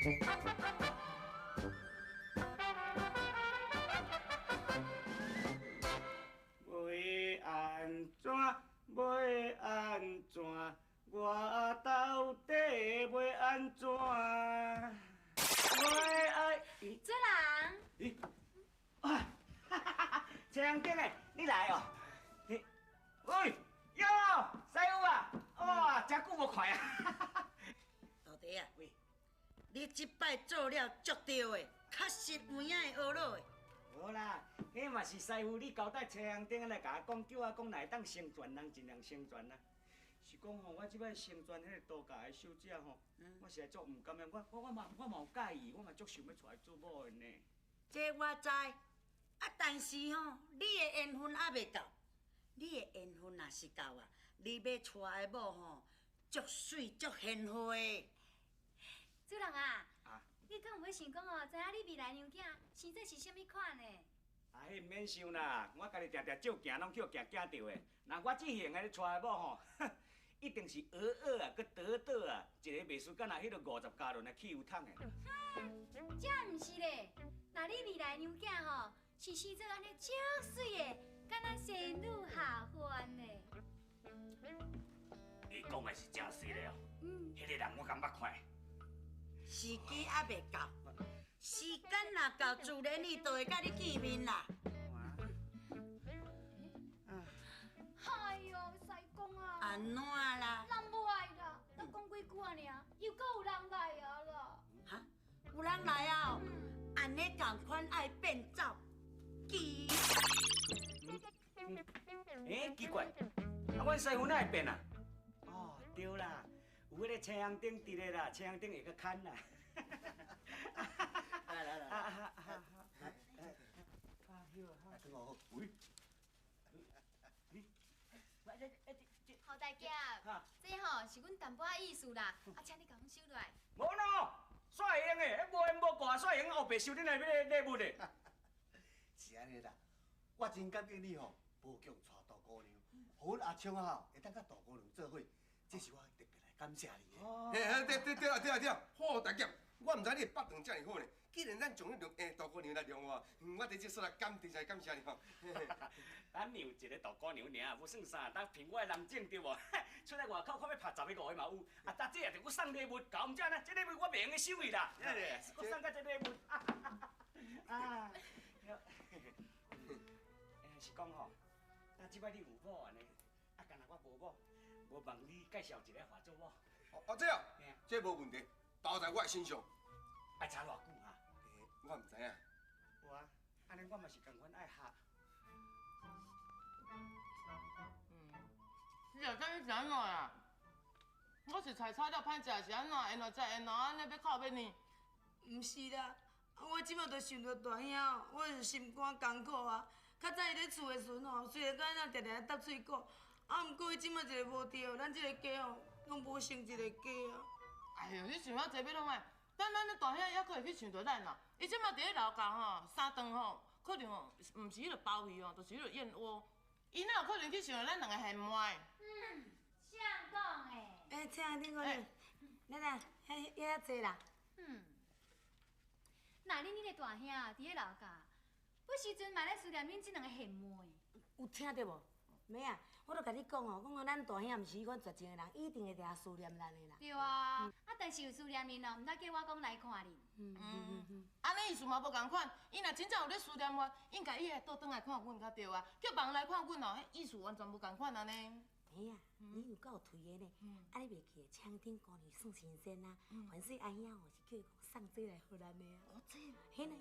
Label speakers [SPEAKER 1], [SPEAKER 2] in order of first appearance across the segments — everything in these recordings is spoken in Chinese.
[SPEAKER 1] 要安怎？要安怎？我到底要安怎？我爱
[SPEAKER 2] 主人，
[SPEAKER 1] 咦，啊，哈哈哈！青丁诶，你来哦！你，喂，哟，师傅啊，哇，真久无看啊！
[SPEAKER 3] 老弟啊，喂，你这摆做了足对的，确实有影会学落的。
[SPEAKER 1] 无啦，迄嘛是师傅你交代青丁来甲我讲，叫我讲来当成全人尽量成全啦。是讲吼，我即摆成全迄个度假的小姐吼，我实在足唔甘愿，我嘛有介意，我嘛足想要出来做某的呢。
[SPEAKER 3] 这我知，但是吼，你的缘分还未到。你的缘分若是到啊，你要娶的某吼，足水足贤惠。
[SPEAKER 2] 主人啊，你敢有要想讲哦？知影你未来娘囝生做是啥物款的？
[SPEAKER 1] 啊，迄免想啦，我家己定定照行拢去行行着的。那我这型的娶的某吼，一定是鹅鹅啊，佮得得啊，一个袂输敢若迄个50加仑的汽油桶的。
[SPEAKER 2] 这毋是咧，那你未来娘囝吼是生做安尼足水的，敢若仙女下凡的。
[SPEAKER 1] 你讲的是真水咧哦。迄个人我敢捌看。
[SPEAKER 3] 时机还未到，时间若到，自然伊就会甲你见面啦。
[SPEAKER 2] 哎呦，师公啊！
[SPEAKER 3] 安怎啦？
[SPEAKER 2] 人无来啦，才讲几句啊尔，又搁有人来啊啦。
[SPEAKER 3] 哈，有人来啊！安尼同款爱变走，奇。
[SPEAKER 1] 奇怪，啊，阮师傅哪会变啊？哦，对啦，有迄个青阳顶伫咧啦，青阳顶会较牵啦。
[SPEAKER 4] 来，喂，
[SPEAKER 2] 好大家，这吼是阮淡薄仔意思啦，请你甲阮收落来。
[SPEAKER 1] 无喏，帅英诶，迄无缘无挂帅英后白收恁来礼物咧。
[SPEAKER 4] 是安尼啦，我真感激你吼，无强娶杜姑娘，互阮阿昌吼会当甲杜姑娘做伙，这是我特别来感谢你的。
[SPEAKER 5] 对，好大家，我唔知你北长遮尔好呢。既然咱从迄杜姑娘来量我，我伫这说来感谢你吼。
[SPEAKER 1] 咱娘一个杜姑娘尔，无算啥，当凭我的人种对无？出来外口看要拍10个5个嘛有，啊，搭这也着我送礼物，搞毋只呢，这礼物我袂用去收去啦。我送甲这礼物。啊，是讲吼，啊，即摆你有某安尼，啊，干那我无某，无问你介绍一个化做某。
[SPEAKER 5] 这无问题，包在我身上。
[SPEAKER 1] 爱差偌久哈？
[SPEAKER 5] 我唔知影。
[SPEAKER 1] 我，安尼我嘛是共款爱学。
[SPEAKER 6] 你后生你是安怎啊？我是菜炒了歹食是安怎？缘来再缘来，安尼要哭要呢？
[SPEAKER 3] 毋是啦，我即马就想到大兄哦，我是心肝艰苦啊。较早伊咧厝的时阵吼，虽然讲咱常常搭喙角，毋过伊即马一个无着，咱即个家吼，拢无成一个家啊。
[SPEAKER 6] 哎呦，你想遐济要弄诶？等咱咧大兄还可会去想到咱啊？伊即马伫咧楼下吼，3顿吼，可能吼，毋是迄个鲍鱼哦，就是迄个燕窝。伊哪有可能去想到咱两个嫌坏？
[SPEAKER 2] 谁讲诶？
[SPEAKER 3] 请顶个咧，来，遐济啦。
[SPEAKER 2] 那恁迄个大兄伫咧楼下，有时阵嘛咧思念恁这两个贤妹。
[SPEAKER 3] 有听到无？妹啊，我都甲你讲哦，咱大兄毋是迄款绝情的人，一定会定思念咱的啦。
[SPEAKER 2] 对啊，但是有思念恁哦，毋通叫我讲来看恁。
[SPEAKER 6] 安尼意思嘛无共款。伊若真正有咧思念我，应该伊会倒转来看阮较对啊。叫别人来看阮哦，迄意思完全无共款安尼。
[SPEAKER 3] 妹啊，你有够推的呢！啊，你袂记得青顶姑娘算神仙啊？凡说阿兄哦是叫伊讲送这来互咱的啊。哦，这，迄呢？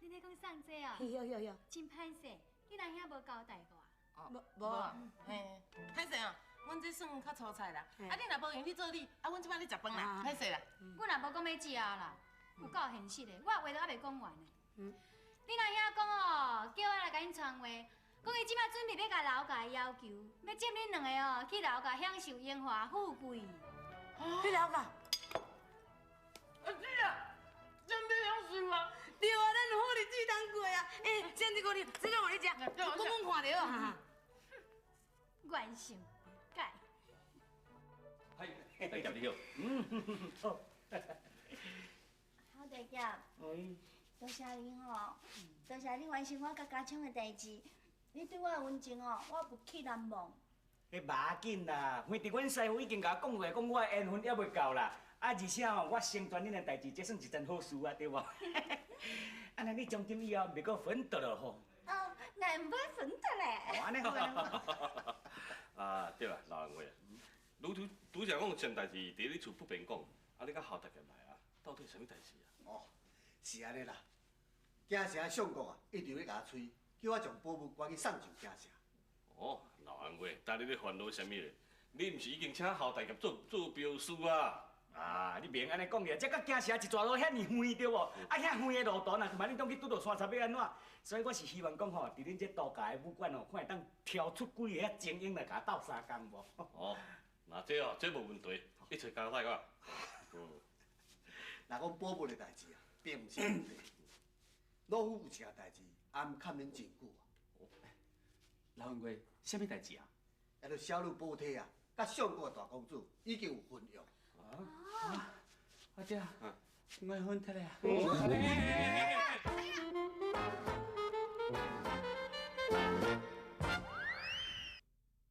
[SPEAKER 2] 你咧讲送这哦？
[SPEAKER 3] 有。
[SPEAKER 2] 真歹势，你阿兄无交代我。
[SPEAKER 3] 无啊，
[SPEAKER 6] 歹势啊，阮这算较粗菜啦。啊，你若无用去做你，啊，阮即摆咧食饭啦，歹势啦。
[SPEAKER 2] 我若无讲要食啦，有够现实的，我话都还袂讲完呢。你阿兄讲哦，叫我来甲恁传话，讲伊即摆准备要甲楼家要求，要接恁两个哦去楼家享受荣华富贵。
[SPEAKER 3] 去楼下。
[SPEAKER 6] 是啊，真要享受啊！
[SPEAKER 3] 对啊，咱有好日子通过啊！先这个你，这个互你食，讲阮看到啊。
[SPEAKER 2] 原想改。
[SPEAKER 7] 大家你好。
[SPEAKER 1] 好。
[SPEAKER 7] 大爷，多谢你吼，多谢你完成我甲家昌的代志。你对我的温情哦，我不去难忘。
[SPEAKER 1] 迄无要紧啦，反正阮师傅已经甲我讲过，讲我的缘分还袂到啦。啊，而且吼，我成全恁的代志，这算一件好事啊，对无？啊，那你从今以后袂阁分得了吼。
[SPEAKER 7] 哦，那唔要分得咧。
[SPEAKER 1] 安尼好，安尼好。
[SPEAKER 8] 啊，对啦，老人话，拄则讲有件代志伫你厝不便讲，啊，你甲校大家来啊，到底什么代志啊？
[SPEAKER 4] 哦，是安尼啦。惊城相公啊，一直咧甲我催，叫我将宝物赶去送上惊城。
[SPEAKER 8] 哦，老人话，但你咧烦恼什么咧？你毋是已经请校大家做标书啊？
[SPEAKER 1] 啊，你免安尼讲个，这甲惊城一条路遐尼远对无？啊，遐远的路途，若万一当去拄到山插要安怎？所以我是希望讲吼，伫恁这度假的武馆吼，看会当挑出几个遐精英来甲斗相共无？
[SPEAKER 8] 哦，那这哦，这无问题，一切交代我。
[SPEAKER 4] 若讲宝物的代志啊，并毋是问题。老夫有一件代志，也毋欠恁真久啊。
[SPEAKER 1] 老员外，什么代志啊？
[SPEAKER 4] 也著小女宝体啊，甲相公的大公主已经有婚约。
[SPEAKER 1] 阿爹，我分得了。